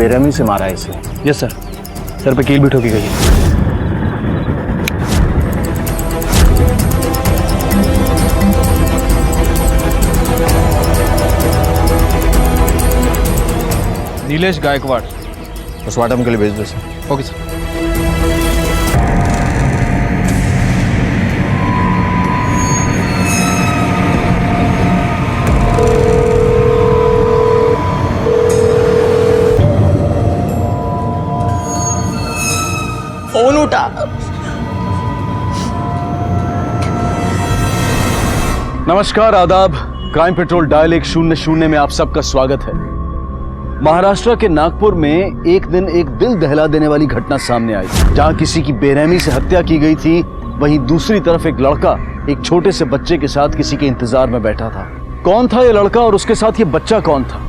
बेरहमी से मारा है इसे। यस सर, सर पे कील भी ठोकी गई है। नीलेश गायकवाड़ पोस्टमार्टम के लिए भेज दो सर। Okay sir. फोन उठा। नमस्कार, आदाब। क्राइम पेट्रोल डायल 100 में आप सबका स्वागत है। महाराष्ट्र के नागपुर में एक दिन एक दिल दहला देने वाली घटना सामने आई, जहां किसी की बेरहमी से हत्या की गई थी। वहीं दूसरी तरफ एक लड़का एक छोटे से बच्चे के साथ किसी के इंतजार में बैठा था। कौन था ये लड़का और उसके साथ ये बच्चा कौन था,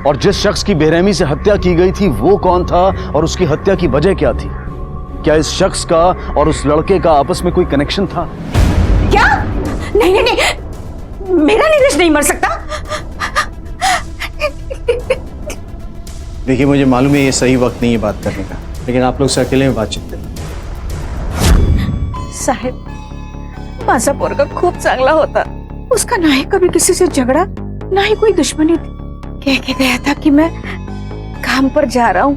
और जिस शख्स की बेरहमी से हत्या की गई थी वो कौन था और उसकी हत्या की वजह क्या थी? क्या इस शख्स का और उस लड़के का आपस में कोई कनेक्शन था? क्या? नहीं नहीं नहीं, मेरा नीलेश नहीं मर सकता। देखिए, मुझे मालूम है ये सही वक्त नहीं है बात करने का, लेकिन आप लोग से अकेले में बातचीत करें। साहेब, माझा पोरगा खूप चांगला होता। उसका ना ही कभी किसी से झगड़ा, ना ही कोई दुश्मनी थी। कह के गया था कि मैं काम पर जा रहा हूँ,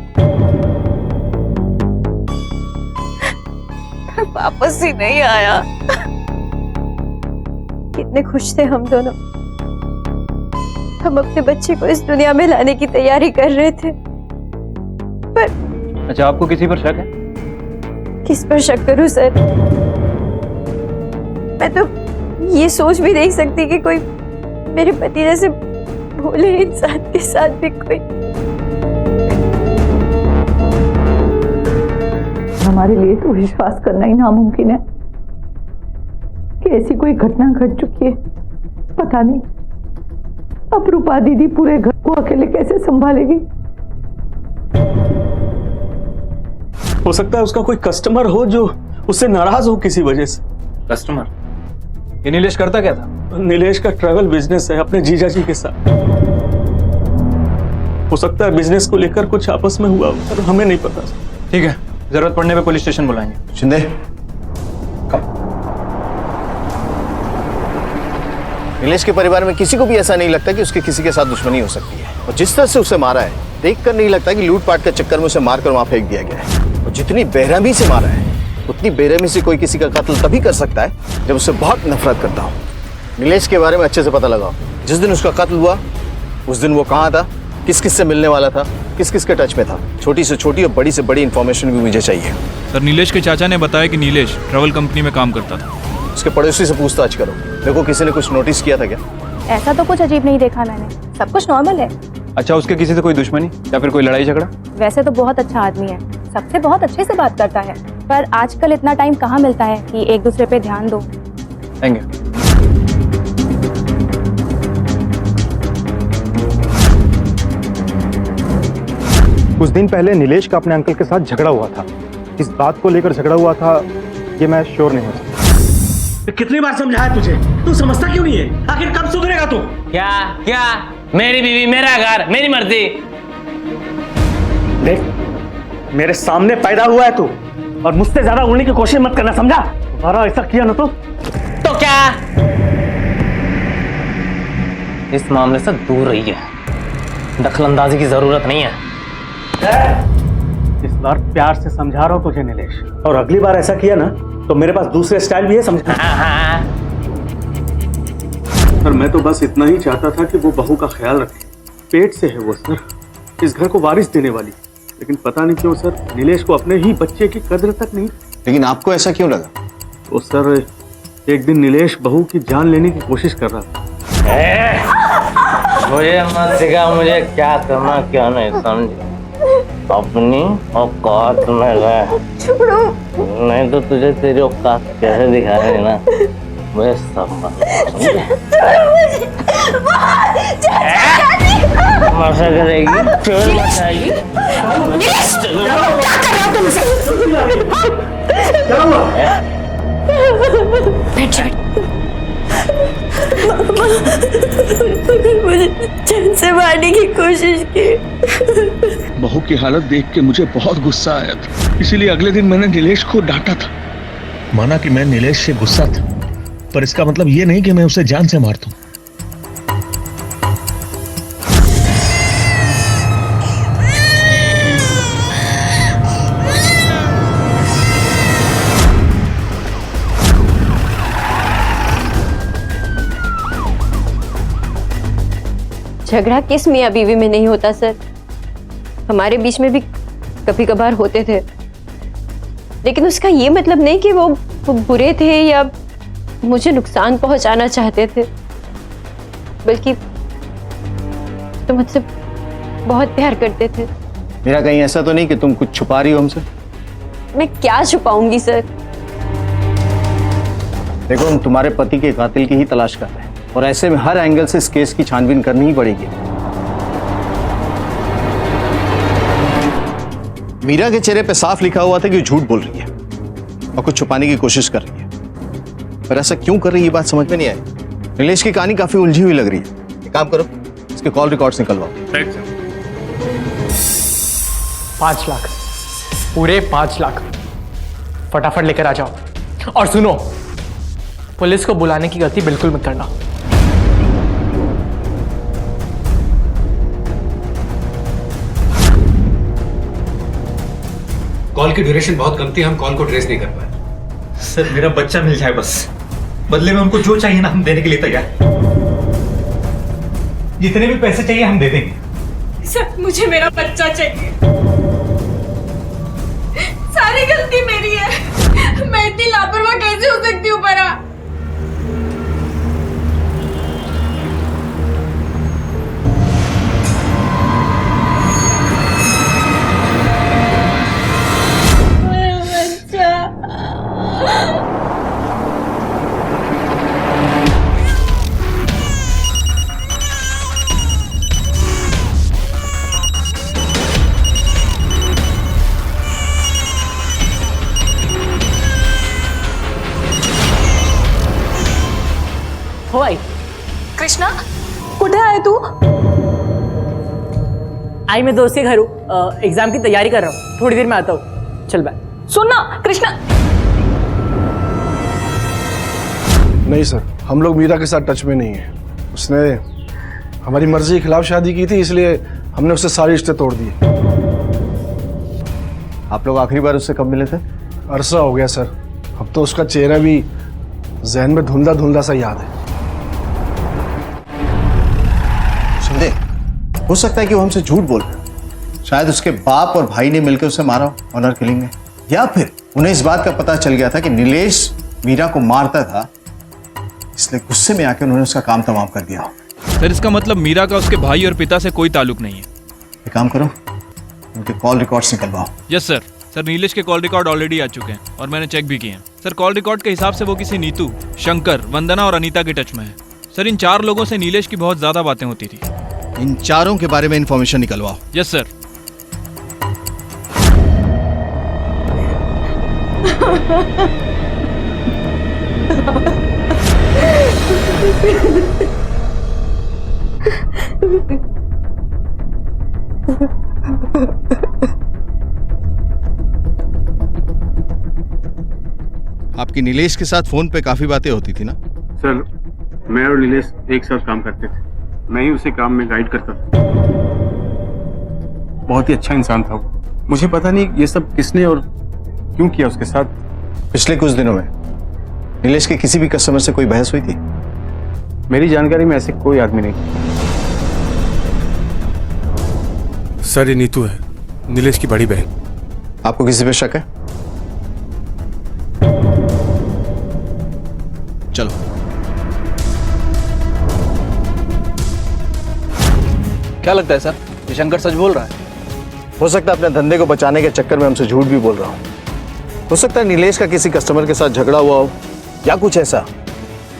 पर वापस ही नहीं आया। कितने खुश थे हम दोनों। हम अपने बच्चे को इस दुनिया में लाने की तैयारी कर रहे थे। पर अच्छा, आपको किसी पर शक है? किस पर शक करूं सर? मैं तो ये सोच भी नहीं सकती कि कोई मेरे पति जैसे भोले इंसान के साथ भी कोई। हमारे लिए तो विश्वास करना ही नामुमकिन है कि ऐसी कोई घटना घट चुकी है। पता नहीं अब रूपा दीदी पूरे घर को अकेले कैसे संभालेगी। हो सकता है उसका कोई कस्टमर हो जो उससे नाराज हो किसी वजह से। कस्टमर? ये नीलेश करता क्या था? नीलेश का ट्रैवल बिजनेस है अपने जीजा जी के साथ। हो सकता है बिजनेस को लेकर कुछ आपस में हुआ, पर हमें नहीं पता। ठीक है, जरूरत पड़ने पे पुलिस स्टेशन बुलाएंगे। शिंदे, नीलेश के परिवार में किसी को भी ऐसा नहीं लगता कि उसके किसी के साथ दुश्मनी हो सकती है, और जिस तरह से उसे मारा है देखकर नहीं लगता कि लूटपाट के चक्कर में उसे मारकर वहां फेंक दिया गया है। और जितनी बेरहमी से मारा है, उतनी बेरहमी से कोई किसी का कत्ल तभी कर सकता है जब उससे बहुत नफरत करता हो। नीलेश के बारे में अच्छे से पता लगाओ। जिस दिन उसका कत्ल हुआ उस दिन वो कहाँ था, किस किस से मिलने वाला था, किस किस के टच में था। छोटी से छोटी और बड़ी से बड़ी इंफॉर्मेशन भी मुझे चाहिए। सर, नीलेश के चाचा ने बताया कि नीलेश ट्रैवल कंपनी में काम करता था। उसके पड़ोसी से पूछताछ करो। देखो, किसी ने कुछ नोटिस किया था क्या? ऐसा तो कुछ अजीब नहीं देखा मैंने, सब कुछ नॉर्मल है। अच्छा, उसके किसी से कोई दुश्मनी या फिर कोई लड़ाई झगड़ा? वैसे तो बहुत अच्छा आदमी है, सबसे बहुत अच्छे से बात करता है, पर आजकल इतना टाइम कहाँ मिलता है कि एक दूसरे पे ध्यान दो। Thank you. कुछ दिन पहले नीलेश का अपने अंकल के साथ झगड़ा हुआ था। इस बात को लेकर झगड़ा हुआ था ये मैं श्योर नहीं हूँ। कितनी बार समझाया तुझे, तू समझता क्यों नहीं है? आखिर कब सुधरेगा तू? क्या क्या? मेरी बीवी, मेरा घर, मेरी मर्जी। देख, मेरे सामने पैदा हुआ है तू, और मुझसे ज्यादा उड़ने की कोशिश मत करना, समझा? दोबारा ऐसा किया ना तो क्या? इस मामले से दूर रहिए, दखलंदाजी की जरूरत नहीं है। इस बार प्यार से समझा रहा हूं तुझे नीलेश, और अगली बार ऐसा किया ना तो मेरे पास दूसरे स्टाइल भी है, समझा? सर, मैं तो बस इतना ही चाहता था कि वो बहू का ख्याल रखे। पेट से है वो सर, इस घर को वारिस देने वाली, लेकिन पता नहीं क्यों सर नीलेश को अपने ही बच्चे की कद्र तक नहीं। लेकिन आपको ऐसा क्यों लगा? तो सर, एक दिन नीलेश बहू की जान लेने की कोशिश कर रहा था। मुझे मत सिखा मुझे क्या करना क्या नहीं, समझ? अपनी औकात में रह, नहीं तो तुझे तेरी औकात कैसे दिखाएंगे ना, मुझे सब मजा करेगी, चोर मचाएगी। मुझे चैन से मारने की कोशिश की। बहू की हालत देख के मुझे बहुत गुस्सा आया था, इसीलिए अगले दिन मैंने नीलेश को डांटा था। माना कि मैं नीलेश से गुस्सा था, पर इसका मतलब ये नहीं कि मैं उसे जान से मार दूं। झगड़ा किस मियाँ बीवी में नहीं होता सर, हमारे बीच में भी कभी कभार होते थे, लेकिन उसका ये मतलब नहीं कि वो बुरे थे या मुझे नुकसान पहुंचाना चाहते थे, बल्कि तो मुझसे बहुत प्यार करते थे। मेरा कहीं ऐसा तो नहीं कि तुम कुछ छुपा रही हो हमसे? मैं क्या छुपाऊंगी सर? देखो, हम तुम्हारे पति के कातिल की ही तलाश कर रहे हैं और ऐसे में हर एंगल से इस केस की छानबीन करनी ही पड़ेगी। मीरा के चेहरे पे साफ लिखा हुआ था कि वो झूठ बोल रही है और कुछ छुपाने की कोशिश कर रही है, पर ऐसा क्यों कर रही है ये बात समझ में नहीं आई। नीलेश की कहानी काफी उलझी हुई लग रही है। एक काम करो, इसके कॉल रिकॉर्ड्स निकलवाओ। 5 लाख, पूरे 5 लाख फटाफट लेकर आ जाओ। और सुनो, पुलिस को बुलाने की गलती बिल्कुल मत करना। कॉल की ड्यूरेशन बहुत कम थी, हम कॉल को ट्रेस नहीं कर पाए। सर मेरा बच्चा मिल जाए बस, बदले में उनको जो चाहिए ना हम देने के लिए तैयार। जितने भी पैसे चाहिए हम दे देंगे। सर मुझे मेरा बच्चा चाहिए, सारी गलती मेरी है, मैं इतनी लापरवाह कैसे हो सकती हूँ परा? हो आई कृष्णा, कुठे आहे तू? आई मैं दोस्त के घर हूँ, एग्जाम की तैयारी कर रहा हूँ, थोड़ी देर में आता हूँ। चल बाय। सुन ना कृष्णा। नहीं सर, हम लोग मीरा के साथ टच में नहीं है। उसने हमारी मर्जी के खिलाफ शादी की थी, इसलिए हमने उससे सारे रिश्ते तोड़ दिए। आप लोग आखिरी बार उससे कब मिले थे? अरसा हो गया सर, अब तो उसका चेहरा भी जहन में धुंधला धुंधला सा याद है। सुनते, हो सकता है कि वो हमसे झूठ बोल रहे हैं। शायद उसके बाप और भाई ने मिलकर उसे मारा ऑनर किलिंग में, या फिर उन्हें इस बात का पता चल गया था कि नीलेश मीरा को मारता था, इसलिए गुस्से में आकर उन्होंने उसका काम तमाम कर दिया। सर इसका मतलब मीरा का उसके भाई और पिता से कोई ताल्लुक नहीं है। एक काम करो, उनके कॉल रिकॉर्ड्स निकलवाओ। Yes sir. सर नीलेश के कॉल रिकॉर्ड ऑलरेडी आ चुके हैं और मैंने चेक भी किए हैं। सर कॉल रिकॉर्ड के हिसाब से वो किसी नीतू, शंकर, वंदना और अनीता के टच में है। सर इन 4 लोगों से नीलेश की बहुत ज्यादा बातें होती थी। इन चारों के बारे में इंफॉर्मेशन निकलवाओ। Yes sir. आपकी नीलेश के साथ फोन पे काफी बातें होती थी ना? सर, मैं और नीलेश एक साथ काम करते थे, मैं ही उसे काम में गाइड करता था। बहुत ही अच्छा इंसान था वो। मुझे पता नहीं ये सब किसने और क्यों किया उसके साथ। पिछले कुछ दिनों में नीलेश के किसी भी कस्टमर से कोई बहस हुई थी? मेरी जानकारी में ऐसे कोई आदमी नहीं। सर ये नीतू है, नीलेश की बड़ी बहन। आपको किसी पे शक है? चलो। क्या लगता है सर, ये शंकर सच बोल रहा है? हो सकता है अपने धंधे को बचाने के चक्कर में हमसे झूठ भी बोल रहा हूँ। हो सकता है नीलेश का किसी कस्टमर के साथ झगड़ा हुआ हो या कुछ ऐसा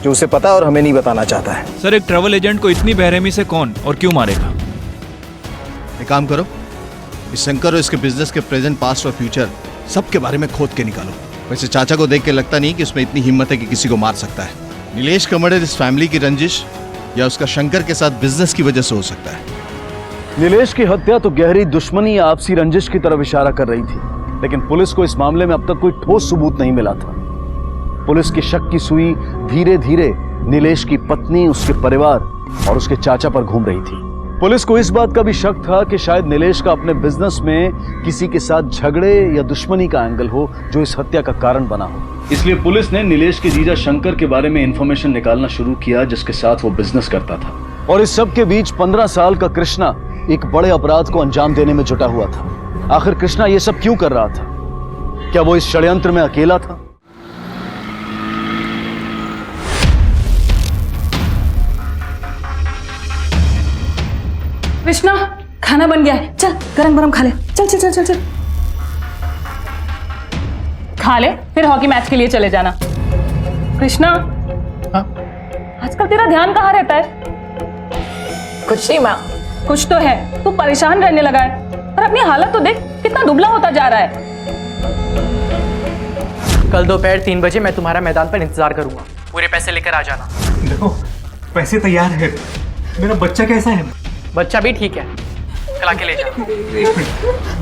जो उसे पता और हमें नहीं बताना चाहता है। सर एक ट्रैवल एजेंट को इतनी बेरहमी से कौन और क्यों मारेगा? एक काम करो, इस शंकर और इसके बिजनेस के प्रेजेंट, पास्ट और फ्यूचर सबके बारे में खोद के निकालो। वैसे चाचा को देख के लगता नहीं कि उसमें इतनी हिम्मत है कि किसी को मार सकता है। नीलेश का मर्डर इस फैमिली की रंजिश या उसका शंकर के साथ बिजनेस की वजह से हो सकता है। नीलेश की हत्या तो गहरी दुश्मनी या आपसी रंजिश की तरफ इशारा कर रही थी, लेकिन पुलिस को इस मामले में अब तक कोई ठोस सबूत नहीं मिला था। पुलिस की शक की सुई धीरे धीरे नीलेश की पत्नी, उसके परिवार और उसके चाचा पर घूम रही थी। पुलिस को इस बात का भी शक था कि शायद नीलेश का अपने बिजनेस में किसी के साथ झगड़े या दुश्मनी का एंगल हो जो इस हत्या का कारण बना हो। इसलिए पुलिस ने नीलेश के जीजा शंकर के बारे में इंफॉर्मेशन निकालना शुरू किया, जिसके साथ वो बिजनेस करता था। और इस सब के बीच 15 साल का कृष्णा एक बड़े अपराध को अंजाम देने में जुटा हुआ था। आखिर कृष्णा ये सब क्यों कर रहा था? क्या वो इस षड्यंत्र में अकेला था? कृष्णा, खाना बन गया है, चल गरम गरम खा ले। चल चल चल चल चल खा ले, फिर हॉकी मैच के लिए चले जाना। कृष्णा, आजकल तेरा ध्यान कहाँ रहता है? कुछ नहीं माँ। कुछ तो है, तू परेशान रहने लगा है। और अपनी हालत तो देख, कितना दुबला होता जा रहा है। कल दोपहर 3 बजे मैं तुम्हारा मैदान पर इंतजार करूंगा। पूरे पैसे लेकर आ जाना। देखो, पैसे तैयार है। मेरा बच्चा कैसा है? बच्चा भी ठीक है, कल आके ले जा।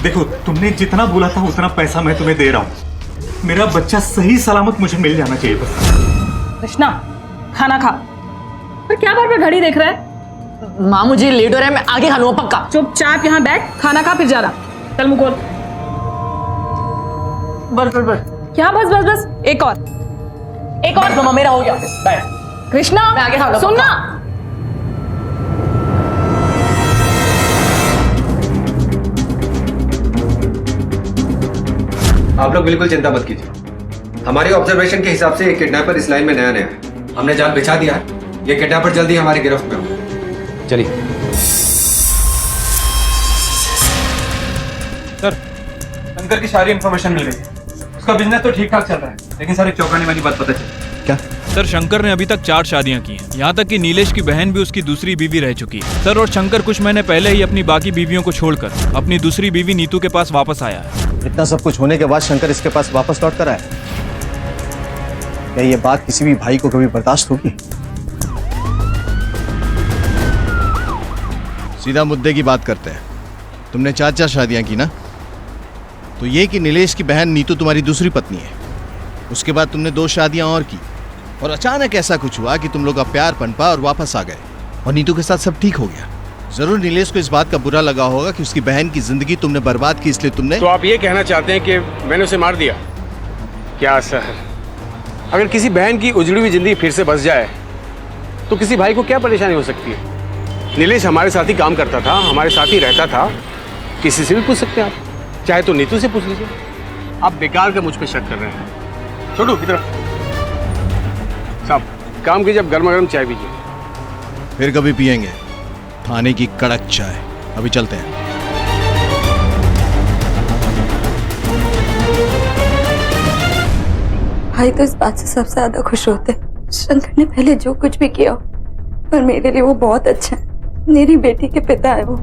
देखो, तुमने जितना बोला था उतना पैसा मैं तुम्हें दे रहा हूँ। मेरा बच्चा सही सलामत मुझे मिल जाना चाहिए बस। कृष्णा, खाना खा। पर क्या बार बार घड़ी देख रहा है? माँ मुझे लेट हो रहा है, मैं आगे खा लूंगा पक्का। चुपचाप यहाँ बैठ, खाना खा फिर जा रहा। चल मुकुल। बस बस बस। क्या बस बस बस? एक और मामा, मेरा हो गया। बाय। कृष्णा, मैं आगे खा लूंगा, सुन ना। आप लोग बिल्कुल चिंता मत कीजिए। हमारे ऑब्जर्वेशन के हिसाब से ये किडनैपर इस लाइन में नया है। हमने जाल बिछा दिया है। ये किडनैपर जल्दी हमारी गिरफ्त में होगा। चलिए। सर, शंकर की सारी इंफॉर्मेशन मिल गई है। उसका बिजनेस तो ठीक ठाक चल रहा है, लेकिन सर एक चौंकाने वाली बात पता चली। क्या? सर, शंकर ने अभी तक 4 शादियां की हैं। यहाँ तक कि नीलेश की बहन भी उसकी दूसरी बीवी रह चुकी है। सर, और शंकर कुछ महीने पहले ही अपनी बाकी बीवियों को छोड़कर अपनी दूसरी बीवी नीतू के पास वापस आया है। इतना सब कुछ होने के बाद शंकर इसके पास वापस लौट कर आया। क्या ये बात किसी भी भाई को कभी बर्दाश्त होगी? सीधा मुद्दे की बात करते हैं। तुमने 4 शादियां की ना, तो ये कि नीलेश की बहन नीतू तुम्हारी दूसरी पत्नी है। उसके बाद तुमने 2 शादियां और की, और अचानक ऐसा कुछ हुआ कि तुम लोग का प्यार पनपा और वापस आ गए, और नीतू के साथ सब ठीक हो गया। जरूर नीलेश को इस बात का बुरा लगा होगा कि उसकी बहन की जिंदगी तुमने बर्बाद की, इसलिए तुमने। तो आप ये कहना चाहते हैं कि मैंने उसे मार दिया? क्या सर, अगर किसी बहन की उजड़ी हुई जिंदगी फिर से बस जाए तो किसी भाई को क्या परेशानी हो सकती है? नीलेश हमारे साथ ही काम करता था, हमारे साथ ही रहता था। किसी से भी पूछ सकते हैं आप, चाहे तो नीतू से पूछ लीजिए। आप बेकार का मुझ पे शक कर रहे हैं। छोड़ो इधर साहब, काम कीजिए, अब गर्मा गर्म चाय पीजिए। फिर कभी पियेंगे थाने की कड़क चाय। अभी चलते हैं। भाई तो इस बात से सबसे ज्यादा खुश होते। शंकर ने पहले जो कुछ भी किया, पर मेरे लिए वो बहुत अच्छा है। मेरी बेटी के पिता है वो।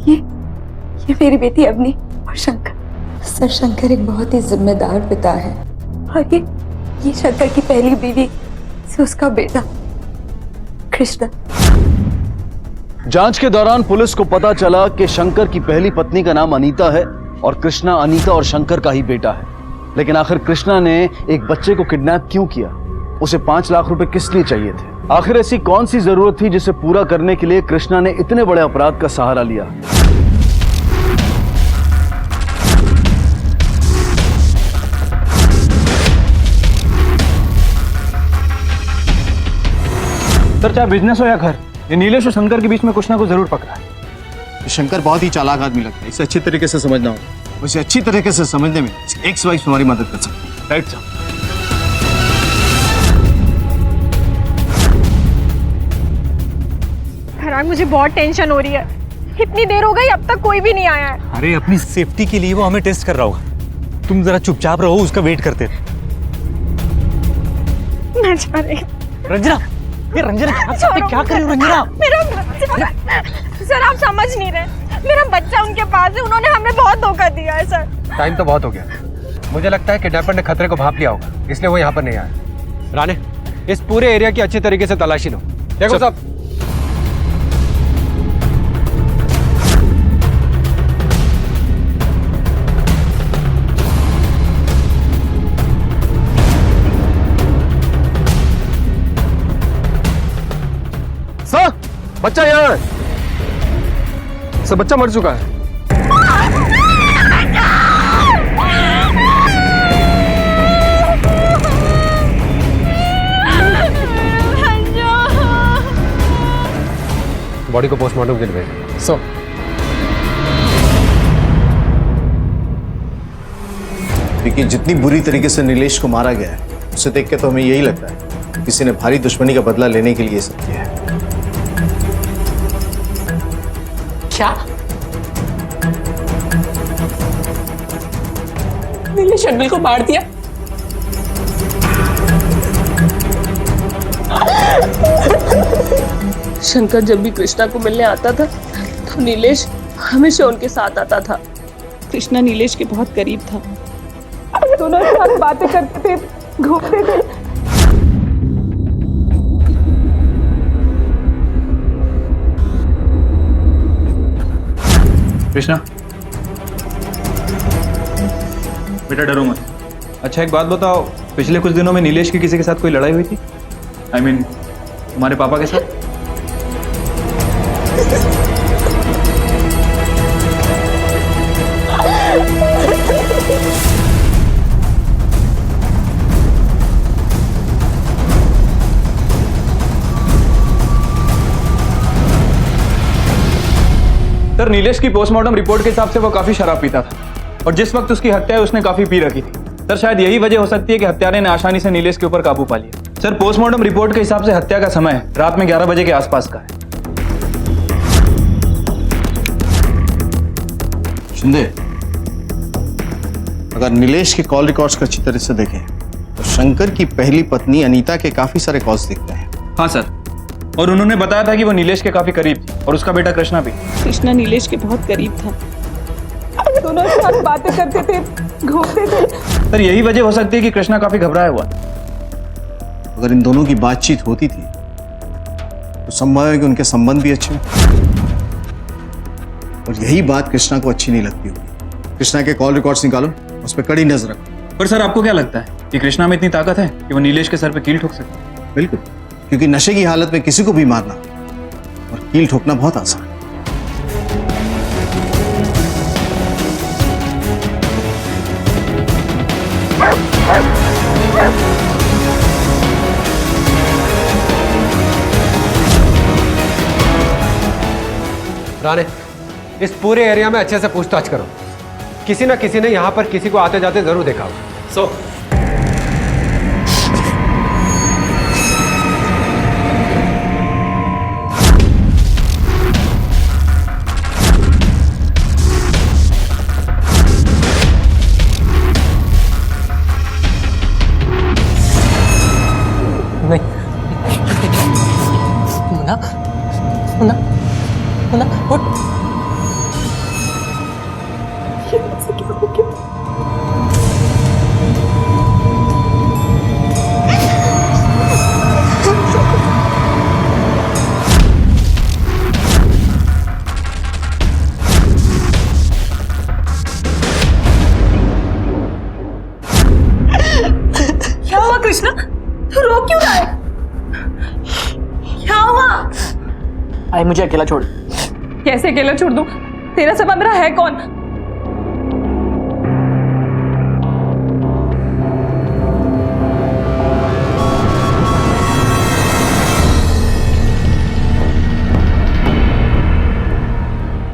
ये मेरी बेटी अवनी और शंकर। सर, शंकर एक बहुत ही जिम्मेदार पिता है, और ये शंकर की पहली बीवी से उसका बेटा कृष्णा। जांच के दौरान पुलिस को पता चला कि शंकर की पहली पत्नी का नाम अनीता है और कृष्णा अनीता और शंकर का ही बेटा है। लेकिन आखिर कृष्णा ने एक बच्चे को किडनैप क्यों किया? उसे 5 लाख रुपए किस लिए चाहिए थे? आखिर ऐसी कौन सी जरूरत थी जिसे पूरा करने के लिए कृष्णा ने इतने बड़े अपराध का सहारा लिया? सर, चाहे बिजनेस हो या घर, ये नीलेश और शंकर के बीच में कुछ ना कुछ जरूर पकड़ा है। शंकर बहुत ही चालाक आदमी लगता है। इसे अच्छी तरीके से समझना होगा। उसे अच्छी तरीके से समझने में एक वाइफ हमारी मदद कर सकती है। राइट साहब? फरहान, मुझे बहुत टेंशन हो रही है। इतनी देर हो गई, अब तक कोई भी नहीं आया है। अरे, अपनी सेफ्टी के लिए वो हमें टेस्ट कर रहा होगा। तुम जरा चुपचाप रहो, उसका वेट करते रहो। मैं जा रही। रंजना, ये रंजना क्या कर रही हो? रंजना, सर, आप समझ नहीं रहे। मेरा बच्चा उनके पास है, उन्होंने हमें बहुत धोखा दिया है सर। टाइम तो बहुत हो गया। मुझे लगता है किडनैपर ने खतरे को भांप लिया होगा, इसलिए वो यहाँ पर नहीं आया। राणे, इस पूरे एरिया की अच्छी तरीके से तलाशी लो। देखो साहब, बच्चा यहाँ है। सर बच्चा मर चुका है। बॉडी को पोस्टमार्टम के लिए भेजें। सो देखिए, जितनी बुरी तरीके से नीलेश को मारा गया है उसे देख के तो हमें यही लगता है कि किसी ने भारी दुश्मनी का बदला लेने के लिए ये सब किया है। क्या? नीलेश अनिल को मार दिया? शंकर जब भी कृष्णा को मिलने आता था तो नीलेश हमेशा उनके साथ आता था। कृष्णा नीलेश के बहुत करीब था, दोनों साथ बातें करते थे, घूमते थे। कृष्णा बेटा डरो मत। अच्छा एक बात बताओ, पिछले कुछ दिनों में नीलेश की किसी के साथ कोई लड़ाई हुई थी? I mean, तुम्हारे पापा के साथ? सर नीलेश की पोस्टमार्टम रिपोर्ट के हिसाब से वो काफी शराब पीता था और जिस वक्त उसकी हत्या है उसने काफी पी रखी थी। सर शायद यही वजह हो सकती है कि हत्यारे ने आसानी से नीलेश के ऊपर काबू पा लिया। सर पोस्टमार्टम रिपोर्ट के हिसाब से हत्या का समय रात में 11 बजे के आसपास का है। शिंदे, अगर नीलेश के कॉल रिकॉर्ड्स को अच्छी तरह से देखें तो शंकर की पहली पत्नी अनीता के काफी सारे कॉल्स दिखते हैं। हाँ सर, और उन्होंने बताया था कि वो नीलेश के काफी करीब थी और उसका बेटा कृष्णा भी। कृष्णा नीलेश के बहुत करीब था, दोनों साथ बातें करते थे, घूमते थे। सर यही वजह हो सकती है कि कृष्णा काफी घबराया हुआ। अगर इन दोनों की बातचीत होती थी तो संभव है कि उनके संबंध भी अच्छे हों और यही बात कृष्णा को अच्छी नहीं लगती होगी। कृष्णा के कॉल रिकॉर्ड्स निकालो, उस पर कड़ी नजर रखो। पर सर आपको क्या लगता है कि कृष्णा में इतनी ताकत है कि वो नीलेश के सर पे कील ठोक सकता है? बिल्कुल, क्योंकि नशे की हालत में किसी को भी मारना और कील ठोकना बहुत आसान है। राणे, इस पूरे एरिया में अच्छे से पूछताछ करो। किसी ना किसी ने यहाँ पर किसी को आते जाते जरूर देखा होगा। सो नहीं, मुन्ना, मुन्ना, मुन्ना, उठ। क्या हुआ कृष्णा? तू रो क्यों रहा है? क्या हुआ? आई मुझे अकेला छोड़। कैसे अकेला छोड़ दूं? तेरा से बंद रहा है कौन?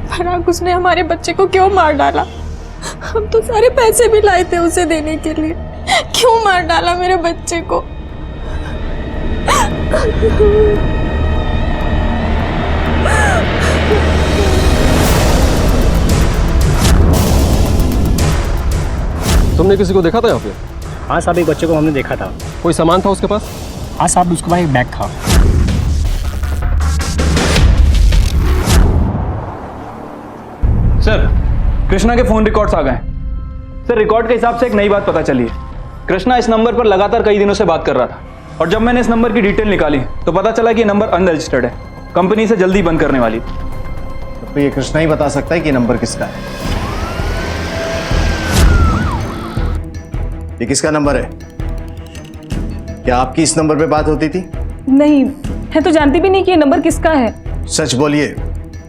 फराक, उसने हमारे बच्चे को क्यों मार डाला? हम तो सारे पैसे भी लाए थे उसे देने के लिए, क्यों मार डाला मेरे बच्चे को? तुमने किसी को देखा था यहाँ पे? हाँ साहब, एक बच्चे को हमने देखा था। कोई सामान था उसके पास? हाँ साहब, उसके पास एक बैग था। सर कृष्णा के फोन रिकॉर्ड्स आ गए। सर रिकॉर्ड के हिसाब से एक नई बात पता चली है। कृष्णा इस नंबर पर लगातार कई दिनों से बात कर रहा था और जब मैंने इस नंबर की डिटेल निकाली तो पता चला कि ये नंबर अनरजिस्टर्ड है, कंपनी से जल्दी बंद करने वाली। तो ये कृष्णा ही बता सकता है कि नंबर किसका है। ये किसका नंबर है? क्या आपकी इस नंबर पे बात होती थी? नहीं, मैं तो जानती भी नहीं कि ये नंबर किसका है। सच बोलिए,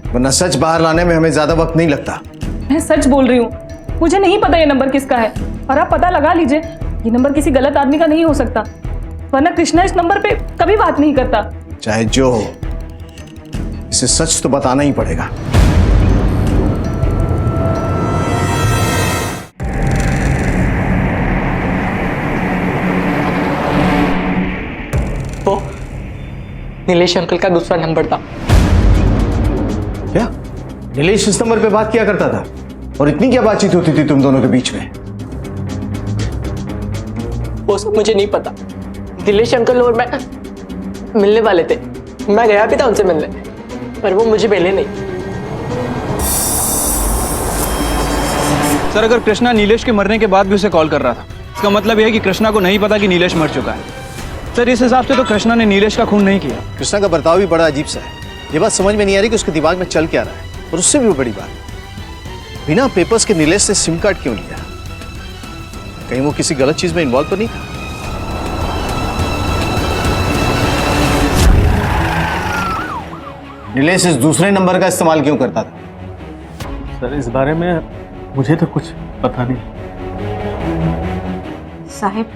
वरना सच बाहर लाने में हमें ज्यादा वक्त नहीं लगता। मैं सच बोल रही हूँ, मुझे नहीं पता ये नंबर किसका है, और आप पता लगा लीजिए, ये नंबर किसी गलत आदमी का नहीं हो सकता, वरना कृष्णा इस नंबर पे कभी बात नहीं करता। चाहे जो हो, इसे सच तो बताना ही पड़ेगा। वो नीलेश अंकल का दूसरा नंबर था। क्या नीलेश इस नंबर पे बात किया करता था? और इतनी क्या बातचीत होती थी तुम दोनों के बीच में? वो सब मुझे नहीं पता। नीलेश अंकल और मैं मिलने वाले थे, मैं गया भी था उनसे मिलने, पर वो मुझे मिले नहीं। सर अगर कृष्णा नीलेश के मरने के बाद भी उसे कॉल कर रहा था, इसका मतलब यह है कि कृष्णा को नहीं पता कि नीलेश मर चुका है। सर इस हिसाब से तो कृष्णा ने नीलेश का खून नहीं किया। कृष्णा का बर्ताव भी बड़ा अजीब सा है। ये बात समझ में नहीं आ रही कि उसके दिमाग में चल क्या रहा है। और उससे भी बड़ी बात, बिना पेपर्स के नीलेश से सिम कार्ड क्यों लिया? कहीं वो किसी गलत चीज में इन्वॉल्व तो नहीं था? नीलेश इस दूसरे नंबर का इस्तेमाल क्यों करता था? सर इस बारे में मुझे तो कुछ पता नहीं। साहिब,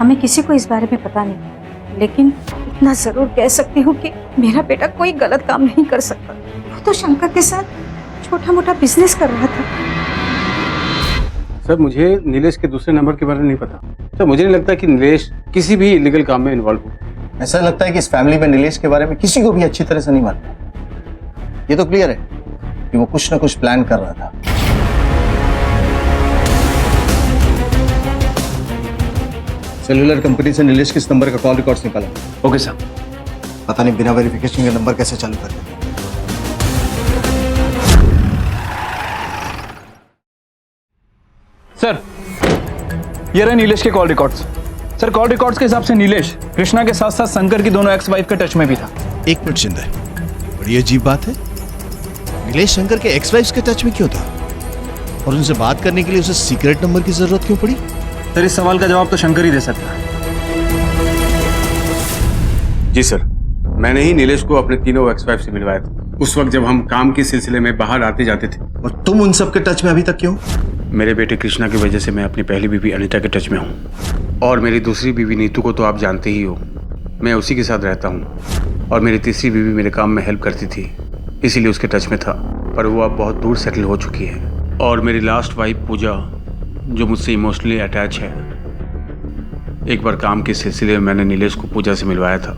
हमें किसी को इस बारे में पता नहीं, लेकिन इतना जरूर कह सकती हूँ कि मेरा बेटा कोई गलत काम नहीं कर सकता। वो तो शंकर के साथ छोटा मोटा बिजनेस कर रहा था। सर मुझे नीलेश के दूसरे नंबर के बारे में नहीं पता। सर मुझे नहीं लगता कि नीलेश किसी भी इलीगल काम में इन्वॉल्व हो। ऐसा लगता है कि इस फैमिली में नीलेश के बारे में किसी को भी अच्छी तरह से नहीं मालूम। ये तो क्लियर है कि वो कुछ ना कुछ प्लान कर रहा था। सेलुलर कंपनी से नीलेश किस नंबर का कॉल रिकॉर्ड्स निकाला? Okay sir. पता नहीं बिना वेरिफिकेशन के नंबर कैसे चालू कर दिया। सर ये रहे नीलेश के call records. Sir call records के हिसाब से नीलेश कृष्णा के साथ साथ शंकर की दोनों एक्स वाइफ के टच में भी था। एक मिनट शिंदे, बड़ी अजीब बात है। नीलेश शंकर के एक्स वाइफ के टच में क्यों था? और उनसे बात करने के लिए उसे सीक्रेट नंबर की जरूरत क्यों पड़ी? सर इस सवाल का जवाब तो शंकर ही दे सकता है। जी सर, मैंने ही नीलेश को अपने तीनों एक्स वाइफ से मिलवाया था, उस वक्त जब हम काम के सिलसिले में बाहर आते जाते थे। और तुम उन सब के टच में अभी तक क्यों? मेरे बेटे कृष्णा की वजह से मैं अपनी पहली बीवी अनीता के टच में हूँ, और मेरी दूसरी बीवी नीतू को तो आप जानते ही हो, मैं उसी के साथ रहता हूँ। और मेरी तीसरी बीवी मेरे काम में हेल्प करती थी, इसीलिए उसके टच में था, पर वो अब बहुत दूर सेटल हो चुकी है। और मेरी लास्ट वाइफ पूजा, जो मुझसे इमोशनली अटैच है, एक बार काम के सिलसिले में मैंने नीलेश को पूजा से मिलवाया था,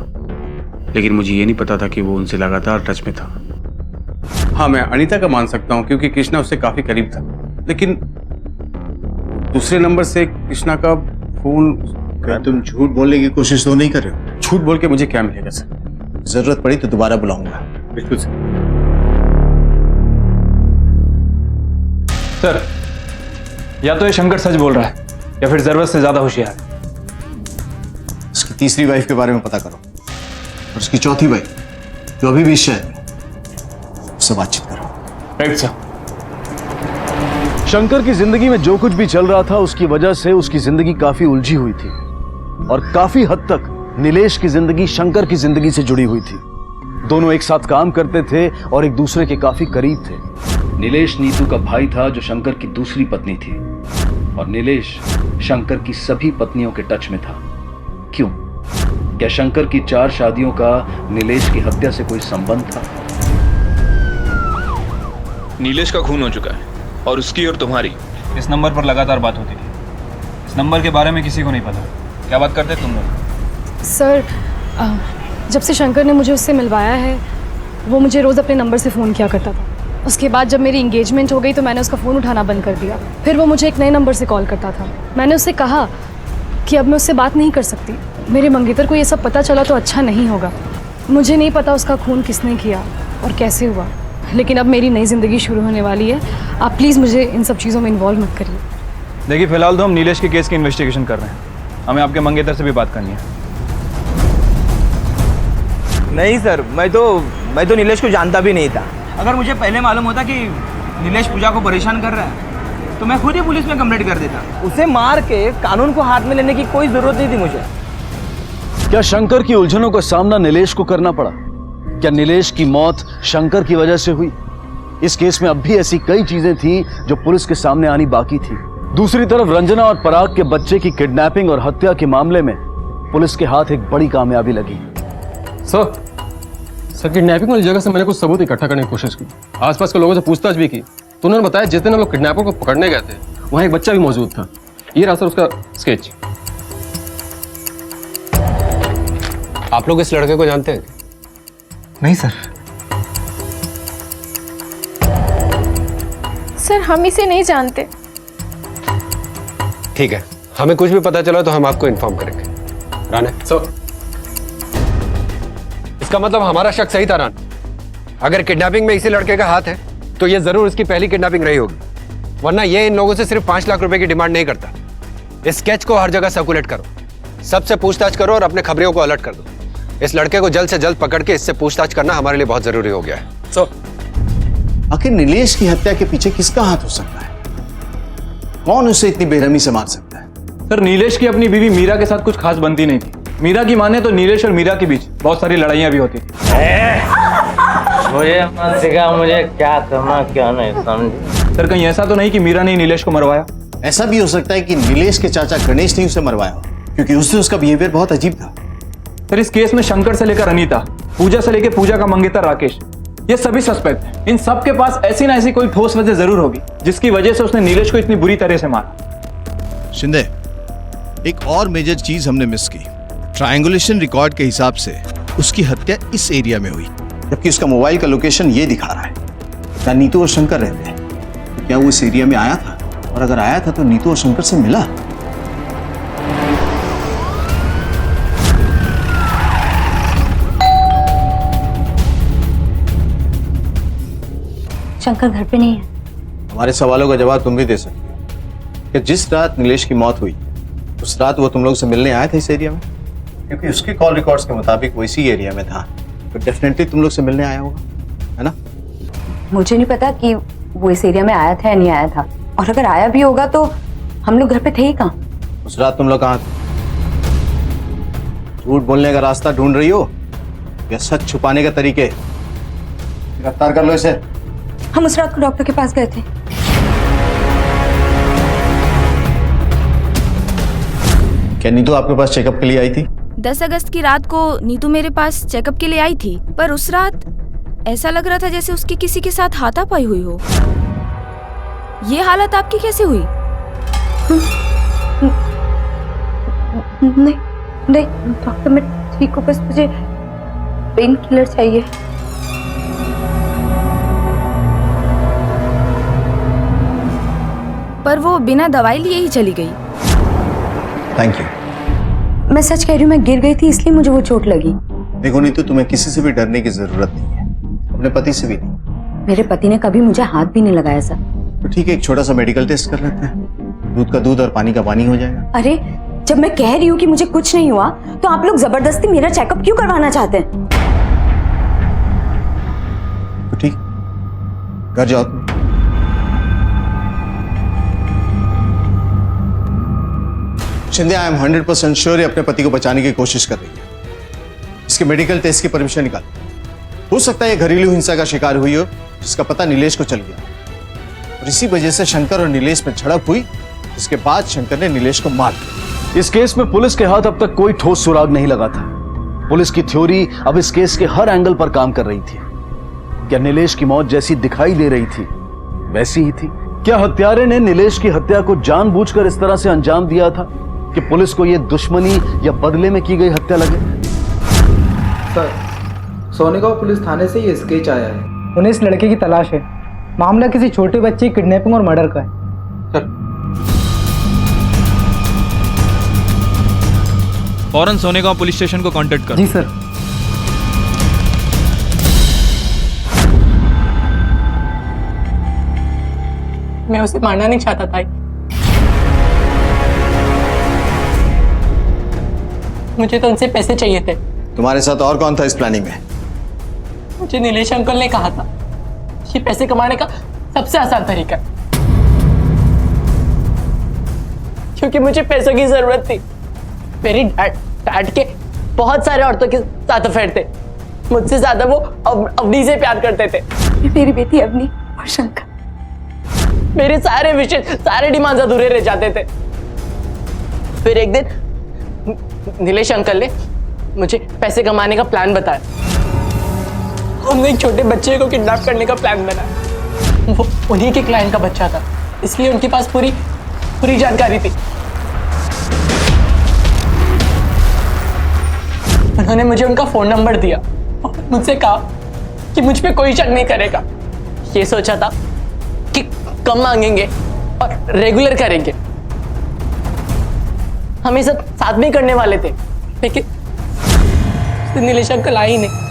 लेकिन मुझे ये नहीं पता था कि वो उनसे लगातार टच में था। हाँ मैं अनीता का मान सकता हूँ क्योंकि कृष्णा उससे काफी करीब था, लेकिन दूसरे नंबर से कृष्णा का फोन। क्या तुम झूठ बोलने की कोशिश तो नहीं कर रहे हो? झूठ बोल के मुझे क्या मिलेगा सर? जरूरत पड़ी तो दोबारा बुलाऊंगा। बिल्कुल सर। सर या तो ये शंकर सच बोल रहा है या फिर जरूरत से ज्यादा होशियार है। उसकी तीसरी वाइफ के बारे में पता करो, और उसकी चौथी वाइफ जो अभी भी शहर में, उससे बातचीत करो। Right sir. शंकर की जिंदगी में जो कुछ भी चल रहा था उसकी वजह से उसकी जिंदगी काफी उलझी हुई थी, और काफी हद तक नीलेश की जिंदगी शंकर की जिंदगी से जुड़ी हुई थी। दोनों एक साथ काम करते थे और एक दूसरे के काफी करीब थे। नीलेश नीतू का भाई था जो शंकर की दूसरी पत्नी थी, और नीलेश शंकर की सभी पत्नियों के टच में था। क्यों? क्या शंकर की 4 शादियों का नीलेश की हत्या से कोई संबंध था? नीलेश का खून हो चुका है, और उसकी और तुम्हारी इस नंबर पर लगातार बात होती थी। इस नंबर के बारे में किसी को नहीं पता। क्या बात करते तुम लोग? सर जब से शंकर ने मुझे उससे मिलवाया है, वो मुझे रोज़ अपने नंबर से फ़ोन किया करता था। उसके बाद जब मेरी इंगेजमेंट हो गई तो मैंने उसका फ़ोन उठाना बंद कर दिया। फिर वो मुझे एक नए नंबर से कॉल करता था। मैंने उससे कहा कि अब मैं उससे बात नहीं कर सकती, मेरे मंगेतर को ये सब पता चला तो अच्छा नहीं होगा। मुझे नहीं पता उसका खून किसने किया और कैसे हुआ, लेकिन अब मेरी नई ज़िंदगी शुरू होने वाली है। आप प्लीज़ मुझे इन सब चीज़ों में इन्वॉल्व मत करिए। देखिए फिलहाल तो हम नीलेश के केस की इन्वेस्टिगेशन कर रहे हैं, हमें आपके मंगेतर से भी बात करनी है। नहीं सर, मैं तो नीलेश को जानता भी नहीं था। अगर मुझे पहले मालूम होता कि नीलेश पूजा को परेशान कर रहा है तो मैं खुद ही पुलिस में कंप्लेंट कर देता। उसे मार के कानून को हाथ में लेने की कोई जरूरत नहीं थी मुझे। क्या शंकर की उलझनों का सामना नीलेश को करना पड़ा? क्या नीलेश की मौत शंकर की वजह से हुई? इस केस में अब भी ऐसी कई चीजें थी जो पुलिस के सामने आनी बाकी थी। दूसरी तरफ रंजना और पराग के बच्चे की किडनैपिंग और हत्या के मामले में पुलिस के हाथ एक बड़ी कामयाबी लगी। सर किडनैपिंग वाली जगह से मैंने कुछ सबूत इकट्ठा करने की कोशिश की, आसपास के लोगों से पूछताछ भी की, तो उन्होंने बताया जिस दिन हम लोग किडनैपर को पकड़ने गए थे वहाँ एक बच्चा भी मौजूद था। ये रहा सर उसका स्केच। आप लोग इस लड़के को जानते हैं? नहीं सर। सर हम इसे नहीं जानते। ठीक है, हमें कुछ भी पता चला तो हम आपको इन्फॉर्म करेंगे। राणे सर इसका मतलब हमारा शक सही था रान। अगर किडनैपिंग में इसी लड़के का हाथ है तो ये जरूर इसकी पहली किडनैपिंग रही होगी, वरना ये इन लोगों से सिर्फ 5 लाख रुपए की डिमांड नहीं करता। इस स्केच को हर जगह सर्कुलेट करो, सबसे पूछताछ करो और अपने खबरियों को अलर्ट कर दो। इस लड़के को जल्द से जल्द पकड़ के इससे पूछताछ करना हमारे लिए बहुत जरूरी हो गया है। सर आखिर नीलेश की हत्या के पीछे किसका हाथ हो सकता है? कौन उसे इतनी बेरहमी से मार सकता है? सर नीलेश की अपनी बीवी मीरा के साथ कुछ खास बनती नहीं थी। मीरा की माने तो नीलेश और मीरा के बीच बहुत सारी लड़ाइयां भी होती थी। मुझे मत सिखा, मुझे क्या करना क्या नहीं समझे। सर कहीं ऐसा तो नहीं कि मीरा ने नीलेश को मरवाया? ऐसा भी हो सकता है कि नीलेश के चाचा गणेश ने उसे मरवाया हो, क्योंकि उस दिन उसका बिहेवियर बहुत अजीब था। सर इस केस में शंकर से लेकर अनीता, पूजा से लेकर पूजा का मंगेतर राकेश, ये सभी सस्पेक्ट हैं। इन सब के पास ऐसी ना ऐसी कोई ठोस वजह जरूर होगी जिसकी वजह से उसने नीलेश को इतनी बुरी तरह से मारा। शिंदे, एक और मेजर चीज हमने मिस की। ट्रायंगुलेशन रिकॉर्ड के हिसाब से उसकी हत्या इस एरिया में हुई, जबकि उसका मोबाइल का लोकेशन ये दिखा रहा है। क्या नीतू और शंकर रहते हैं? तो क्या वो इस एरिया में आया था? और अगर आया था तो नीतू और शंकर से मिला? शंकर घर पे नहीं है। हमारे सवालों का जवाब तुम भी दे सकते हो कि जिस रात नीलेश की मौत हुई उस रात वो तुम लोग से मिलने आया था इस एरिया में? क्योंकि उसके कॉल रिकॉर्ड्स के मुताबिक वो इसी एरिया में था, तो डेफिनेटली तुम लोग से मिलने आया होगा, है ना? मुझे नहीं पता कि वो इस एरिया में आया था या नहीं आया था, और अगर आया भी होगा तो हम लोग घर पे थे ही कहाँ? उस रात तुम लोग कहाँ थे? झूठ बोलने का रास्ता ढूंढ रही हो या सच छुपाने के तरीके? गिरफ्तार कर लो इसे। हम उस रात को डॉक्टर के पास गए थे। क्या नीतू आपके पास चेकअप के लिए आई थी? 10 अगस्त की रात को नीतू मेरे पास चेकअप के लिए आई थी, पर उस रात ऐसा लग रहा था जैसे उसकी किसी के साथ हाथापाई हुई हो। ये हालत आपकी कैसे हुई? नहीं नहीं डॉक्टर, मैं ठीक हूँ, बस मुझे पेन किलर चाहिए। पर वो बिना दवाई लिए ही चली गई। Thank you. मैं सच कह रही हूँ, मैं गिर गई थी इसलिए मुझे वो चोट लगी। देखो नीतू, तुम्हें किसी से भी डरने की जरूरत नहीं है, अपने पति से भी नहीं। मेरे पति ने कभी मुझे हाथ भी नहीं लगाया सर। तो ठीक है, एक छोटा सा मेडिकल टेस्ट कर लेते हैं, दूध का दूध और पानी का पानी हो जाएगा। अरे जब मैं कह रही हूँ कि मुझे कुछ नहीं हुआ तो आप लोग जबरदस्ती मेरा चेकअप क्यों करवाना चाहते हैं? तो ठीक, घर जाओ तुम। शिंदे, आई एम 100% श्योर अपने पति को बचाने की कोशिश कर रही है। इसके मेडिकल टेस्ट की परमिशन निकाल। हो सकता है ये घरेलू हिंसा का शिकार हुई हो, जिसका पता नीलेश को चल गया, और इसी वजह से शंकर और नीलेश में झड़प हुई, जिसके बाद शंकर ने नीलेश को मार दिया। इस केस में पुलिस के हाथ अब तक कोई ठोस सुराग नहीं लगा था। पुलिस की थ्योरी अब इस केस के हर एंगल पर काम कर रही थी। क्या नीलेश की मौत जैसी दिखाई दे रही थी वैसी ही थी? क्या हत्यारे ने नीलेश की हत्या को जानबूझकर इस तरह से अंजाम दिया था कि पुलिस को यह दुश्मनी या बदले में की गई हत्या लगे? सर, सोनेगांव पुलिस थाने से ये स्केच आया है। उन्हें इस लड़के की तलाश है। मामला किसी छोटे बच्चे की किडनैपिंग और मर्डर का है। सर, फौरन सोनेगांव पुलिस स्टेशन को कांटेक्ट करो। जी सर। मैं उसे मारना नहीं चाहता था, मुझे तो उनसे पैसे चाहिए थे। तुम्हारे साथ और कौन था इस प्लानिंग में? मुझे नीलेश अंकल ने कहा था ये पैसे कमाने का सबसे आसान तरीका है, क्योंकि मुझे पैसों की जरूरत थी। मेरी डैड के बहुत सारे औरतों के साथ अफेयर थे, मुझसे ज्यादा वो अवनी से प्यार करते थे। मेरी बेटी अवनी और शंकर, मेरे सारे विशेष, सारे डिमांड्स अधूरे रह जाते थे। फिर एक दिन नीलेश अंकल ने मुझे पैसे कमाने का प्लान बताया। उन्होंने एक छोटे बच्चे को किडनैप करने का प्लान बनाया। वो उन्हीं के क्लाइंट का बच्चा था, इसलिए उनके पास पूरी जानकारी थी। उन्होंने मुझे उनका फोन नंबर दिया और मुझसे कहा कि मुझ पे कोई शक नहीं करेगा। ये सोचा था कि कम मांगेंगे और रेगुलर करेंगे। हम ये सब साथ में करने वाले थे, लेकिन नीलेश अंकल आई नहीं।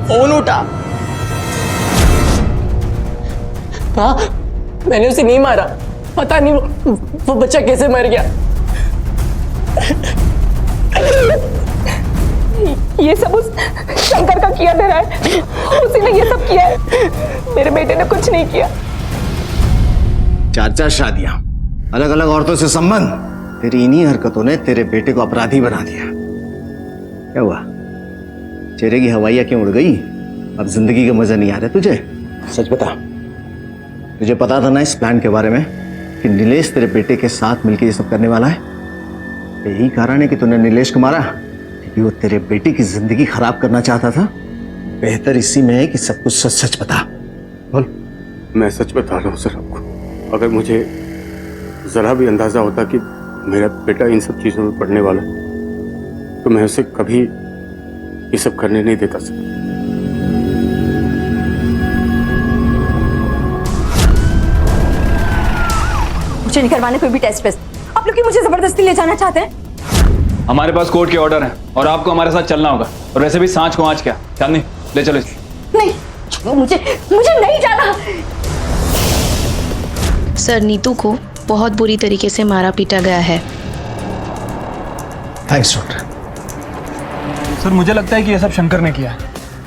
फोन उठा, हाँ मैंने उसे नहीं मारा, पता नहीं वो बच्चा कैसे मर गया। ये सब उस शंकर का किया धरा है, उसी ने ये सब किया है, मेरे बेटे ने कुछ नहीं किया। 4 शादियां, अलग अलग औरतों से संबंध, तेरी इन्हीं हरकतों ने तेरे बेटे को अपराधी बना दिया। क्या हुआ, चेहरे की हवाइयां क्यों उड़ गई? अब जिंदगी का मजा नहीं आ रहा तुझे? सच बता, तुझे पता था ना इस प्लान के बारे में कि नीलेश तेरे बेटे के साथ मिलकर ये सब करने वाला है? यही कारण है कि तूने नीलेश को मारा, क्योंकि वो तेरे बेटे की जिंदगी खराब करना चाहता था। बेहतर इसी में है कि सब कुछ सच सच बता। बोल। मैं सच बता रहा हूँ सर आपको। अगर मुझे जरा भी अंदाजा होता कि मेरा बेटा इन सब चीजों में पड़ने वाला, तो मैं उसे कभी ये सब करने नहीं देता सर। मुझे नहीं करवाने कोई भी टेस्ट वेस्ट। आप लोग मुझे जबरदस्ती ले जाना चाहते हैं? हमारे पास कोर्ट के ऑर्डर हैं और आपको हमारे साथ चलना होगा। और वैसे भी सांच को आंच क्या, चांदनी ले चलो इसे। नहीं, मुझे नहीं जाना। सर, नीतू को बहुत बुरी तरीके से मारा पीटा गया है। Thanks doctor. सर मुझे लगता है कि यह सब शंकर ने किया है।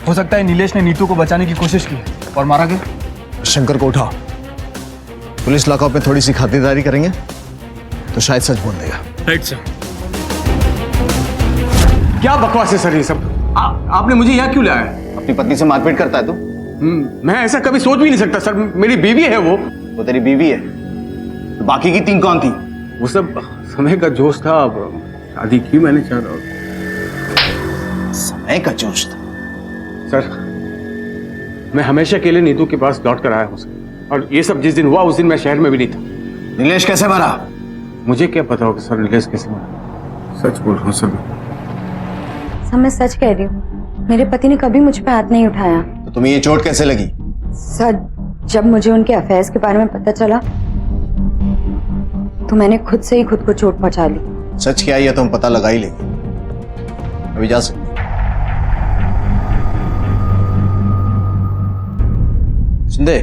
हो सकता है नीलेश ने नीतू को बचाने की कोशिश की और मारा गया। शंकर को उठाओ, पुलिस लॉकअप में थोड़ी सी खातिरदारी करेंगे तो शायद सच बोल देगा। Right sir. क्या बकवास है सर ये सब? आपने मुझे यहाँ क्यों लाया है? अपनी पत्नी से मारपीट करता है तू? मैं ऐसा कभी सोच भी नहीं सकता सर। मेरी बीवी है वो तेरी बीवी है, तो बाकी की 3 कौन थी? वो सब समय का जोश था। अब शादी की मैंने चाहा। समय का जोश था? सर मैं हमेशा के लिए नीतू के पास लौट कर आया हूँ सर। और ये सब जिस दिन हुआ उस दिन मैं शहर में भी नहीं था। नीलेश कैसे मरा? मुझे क्या पता होगा सर नीलेश कैसे मरा। सच बोल रहा हूँ सर। मैं सच कह रही हूँ, मेरे पति ने कभी मुझ पे हाथ नहीं उठाया। तो तुम्हें ये चोट कैसे लगी? सर, जब मुझे उनके अफेयर्स के बारे में पता चला तो मैंने खुद से ही खुद को चोट पहुंचा ली। सच क्या है तो हम पता लगा ही लेंगे। अभी जा सकते। सुनदे,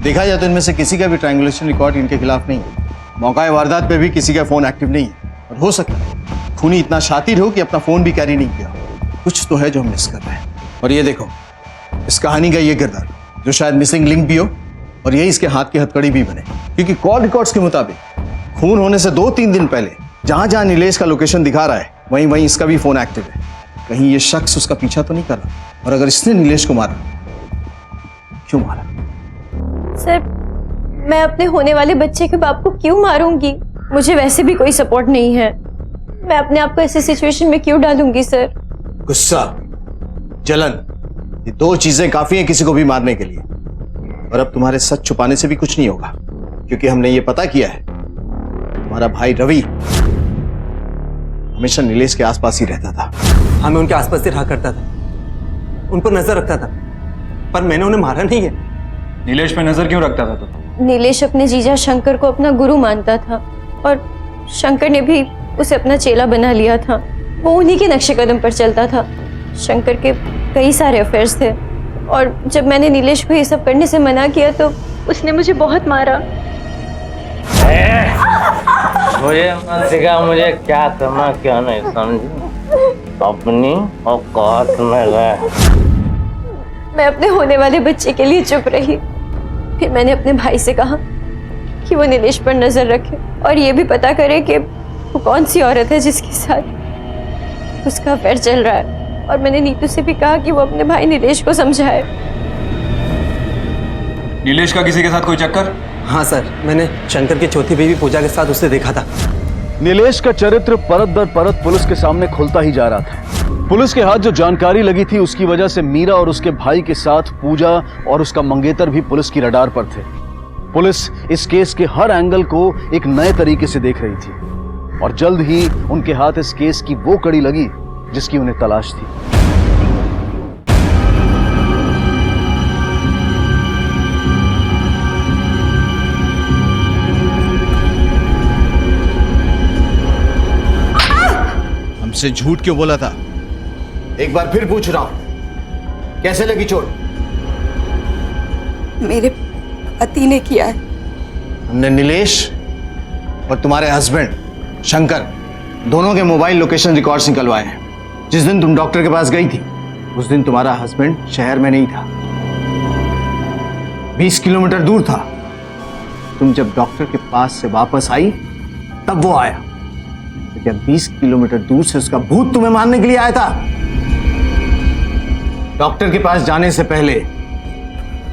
देखा जाए तो इनमें से किसी का भी ट्रायंगुलेशन रिकॉर्ड इनके खिलाफ नहीं है। मौका वारदात पे भी किसी का फोन एक्टिव नहीं है। और हो सकता है खूनी इतना शातिर हो कि अपना फोन भी कैरी नहीं किया। कुछ तो है जो हम मिस कर रहे हैं। और ये देखो, इस कहानी का ये किरदार जो शायद मिसिंग लिंक भी हो और यही इसके हाथ की हथकड़ी भी बने, क्योंकि कॉल रिकॉर्ड्स के मुताबिक खून होने से 2-3 दिन पहले जहां जहां नीलेश का लोकेशन दिखा रहा है वहीं वहीं इसका भी फोन एक्टिव है। कहीं ये शख्स उसका पीछा तो नहीं कर रहा? और अगर इसने नीलेश को मारा, क्यों मारा? सर, मैं अपने होने वाले बच्चे के बाप को क्यों मारूंगी? मुझे वैसे भी कोई सपोर्ट नहीं है। मैं अपने आप को ऐसी सिचुएशन में क्यों डालूंगी सर? गुस्सा, जलन, ये 2 चीजें काफी हैं किसी को भी मारने के लिए। और अब तुम्हारे सच छुपाने से भी कुछ नहीं होगा, क्योंकि हमने ये पता किया है तुम्हारा भाई रवि हमेशा नीलेश के आसपास ही रहता था। हाँ, मैं उनके आसपास ही रहा करता था, उन पर नजर रखता था, पर मैंने उन्हें मारा नहीं है। नीलेश पे नजर क्यों रखता था तू? नीलेश अपने जीजा शंकर को अपना गुरु मानता था और शंकर ने भी उसे अपना चेला बना लिया था। वो उन्हीं के नक्शे कदम पर चलता था। शंकर के कई सारे अफेयर्स थे और जब मैंने नीलेश को ये सब करने से मना किया तो उसने मुझे बहुत मारा। मुझे मत सिखा मुझे क्या करना क्या नहीं, समझी? अपनी औकात में रह। मैं अपने होने वाले बच्चे के लिए चुप रही। फिर मैंने अपने भाई से कहा कि वो नीलेश पर नजर रखे और ये भी पता करे कि वो कौन सी औरत है जिसके साथ उसका अफेयर चल रहा है और मैंने नीतू से भी कहा कि वो अपने भाई नीलेश को समझाए। नीलेश का किसी के साथ कोई चक्कर? हाँ सर, मैंने शंकर की चौथी बीवी पूजा के साथ उसे देखा था। नीलेश का चरित्र परत दर परत पुलिस के सामने खुलता ही जा रहा था। पुलिस के हाथ जो जानकारी लगी थी उसकी वजह से मीरा और उसके भाई के साथ पूजा और उसका मंगेतर भी पुलिस की रडार पर थे। पुलिस इस केस के हर एंगल को एक नए तरीके से देख रही थी और जल्द ही उनके हाथ इस केस की वो कड़ी लगी जिसकी उन्हें तलाश थी। हमसे झूठ क्यों बोला था? एक बार फिर पूछ रहा हूं, कैसे लगी चोट? मेरे पति ने किया है। हमने नीलेश और तुम्हारे हस्बैंड शंकर दोनों के मोबाइल लोकेशन रिकॉर्ड्स निकलवाए हैं। जिस दिन तुम डॉक्टर के पास गई थी उस दिन तुम्हारा हस्बैंड शहर में नहीं था, 20 किलोमीटर दूर था। तुम जब डॉक्टर के पास से वापस आई तब वो आया। तो क्या 20 किलोमीटर दूर से उसका भूत तुम्हें मारने के लिए आया था? डॉक्टर के पास जाने से पहले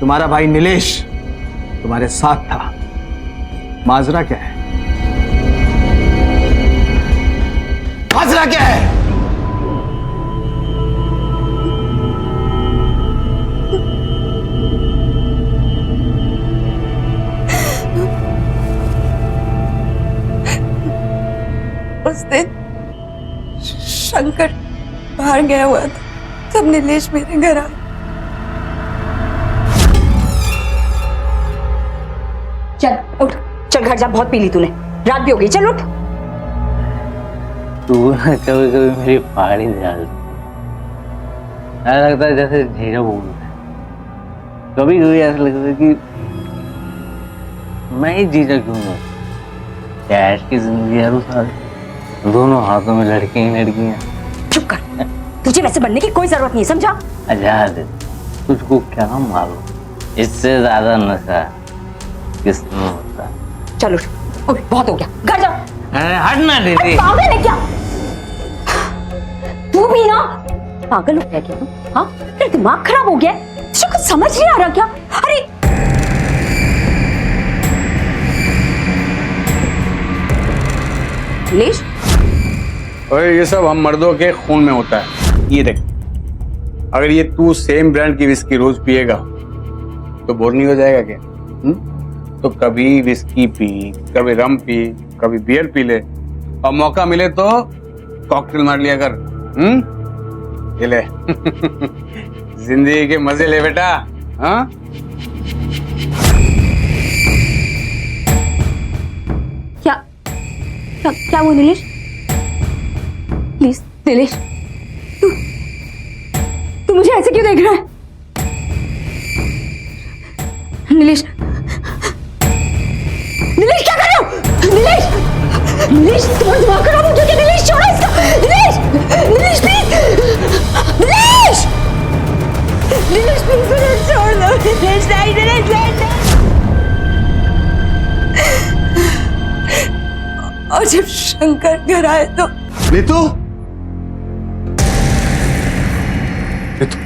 तुम्हारा भाई नीलेश तुम्हारे साथ था। माजरा क्या है? माजरा क्या है? उस दिन शंकर बाहर गया हुआ था, तब नीलेश मेरे घर आया। चल उठ, चल घर जा, बहुत पी ली तूने, रात भी हो गई, चल उठ। तू ना कभी कभी मेरी पहाड़ी डाल, ऐसा लगता है जैसे झीरा बोल रहा है। कभी कभी ऐसा लगता है कि मैं ही जीजा क्यों हूँ। डैड की जिंदगी है सारी, दोनों हाथों में लड़के ही लड़कियां। चुप कर, तुझे वैसे बनने की कोई जरूरत नहीं, समझा? आजाद, तुझको क्या मालूम, इससे ज्यादा नशा किसमें होता। चल उठ, उठ, बहुत हो गया, घर जा। अरे हट ना दीदी। पागल है क्या तू भी? ना पागल हो गया क्या तू? हाँ, तेरा दिमाग खराब हो गया है, तुझे कुछ समझ नहीं आ रहा क्या? अरे नीलेश, अरे ये सब हम मर्दों के खून में होता है। ये देख, अगर ये तू सेम ब्रांड की विस्की रोज पिएगा तो बोर नहीं हो जाएगा क्या? तो कभी विस्की पी, कभी रम पी, कभी बियर पी ले, और मौका मिले तो कॉकटेल मार लिया कर। ये ले जिंदगी के मजे ले बेटा। हाँ, क्या वो नीलेश? प्लीज नीलेश, तू मुझे ऐसे क्यों देख रहा है? नीलेश, नीलेश क्या कर रहे हो? नीलेश, नीलेश तुम्हारा दिमाग खराब हो गया क्या? नीलेश छोड़ो इसका। नीलेश, नीलेश प्लीज, नीलेश, नीलेश प्लीज मुझे छोड़ दो। नीलेश नहीं, नीलेश नहीं। और जब शंकर घर आए तो नीतू, नीतू,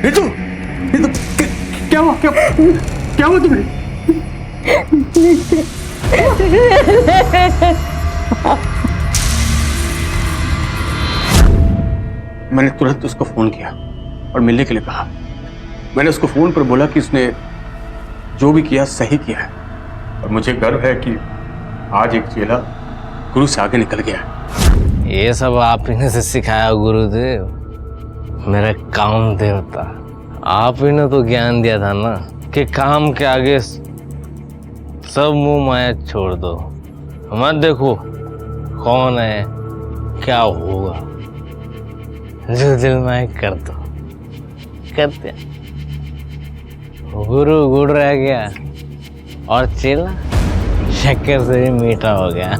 नीतू, नीतू, क्या हुआ? क्या हुआ तुम्हें? मैंने तुरंत उसको फोन किया और मिलने के लिए कहा। मैंने उसको फोन पर बोला कि उसने जो भी किया सही किया है, और मुझे गर्व है कि आज एक चेला गुरु से आगे निकल गया है। ये सब आप ही ने से सिखाया गुरुदेव, मेरा काम देवता। आप ही ने तो ज्ञान दिया था ना कि काम के आगे सब मुंह माया छोड़ दो, मत देखो कौन है क्या होगा, जो दिल में कर दो। करते गुरु गुड़ रह गया और चेला शक्कर से भी मीठा हो गया।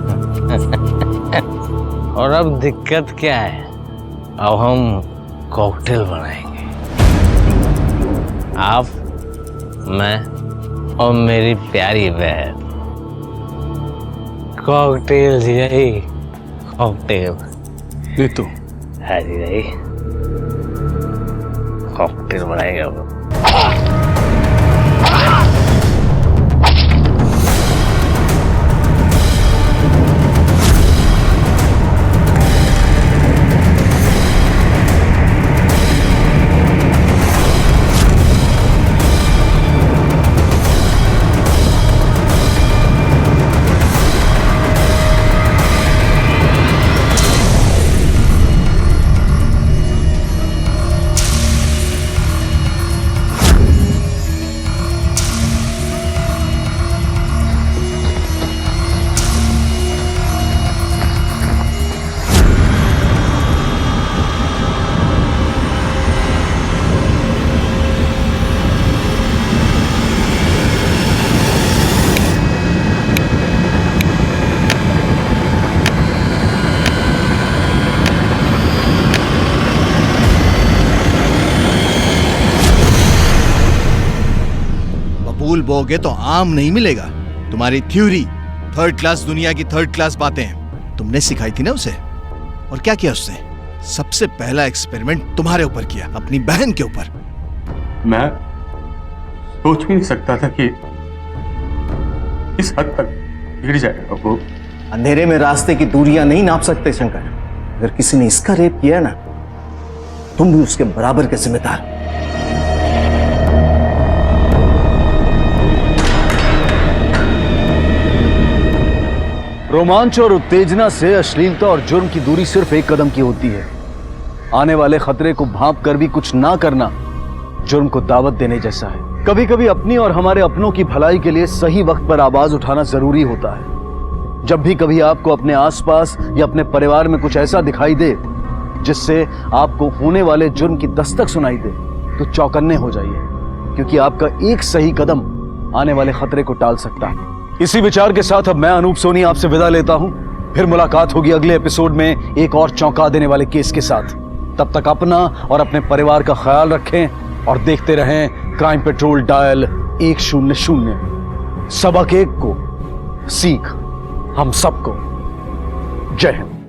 और अब दिक्कत क्या है? अब हम कॉकटेल बनाएंगे, आप, मैं और मेरी प्यारी बहन। कॉकटेल यही कॉकटेल। नीतू, हाजी भाई कॉकटेल बनाएगा वो। फूल बोगे तो आम नहीं मिलेगा। तुम्हारी थ्योरी थर्ड क्लास दुनिया की थर्ड क्लास बातें हैं, तुमने सिखाई थी ना उसे। और क्या किया उसने? सबसे पहला एक्सपेरिमेंट तुम्हारे ऊपर किया, अपनी बहन के ऊपर। मैं सोच भी नहीं सकता था कि इस हद तक गिर जाएगा वो। अंधेरे में रास्ते की दूरियां नहीं नाप सकते शंकर। अगर किसी ने इसका रेप किया ना, तुम भी उसके बराबर के जिम्मेदार। रोमांच और उत्तेजना से अश्लीलता और जुर्म की दूरी सिर्फ एक कदम की होती है। आने वाले खतरे को भांप कर भी कुछ ना करना जुर्म को दावत देने जैसा है। कभी कभी अपनी और हमारे अपनों की भलाई के लिए सही वक्त पर आवाज उठाना जरूरी होता है। जब भी कभी आपको अपने आसपास या अपने परिवार में कुछ ऐसा दिखाई दे जिससे आपको होने वाले जुर्म की दस्तक सुनाई दे, तो चौकन्ने हो जाइए, क्योंकि आपका एक सही कदम आने वाले खतरे को टाल सकता है। इसी विचार के साथ अब मैं अनूप सोनी आपसे विदा लेता हूं। फिर मुलाकात होगी अगले एपिसोड में एक और चौंका देने वाले केस के साथ। तब तक अपना और अपने परिवार का ख्याल रखें और देखते रहें क्राइम पेट्रोल डायल 100। सबक एक को सीख हम सबको। जय हिंद।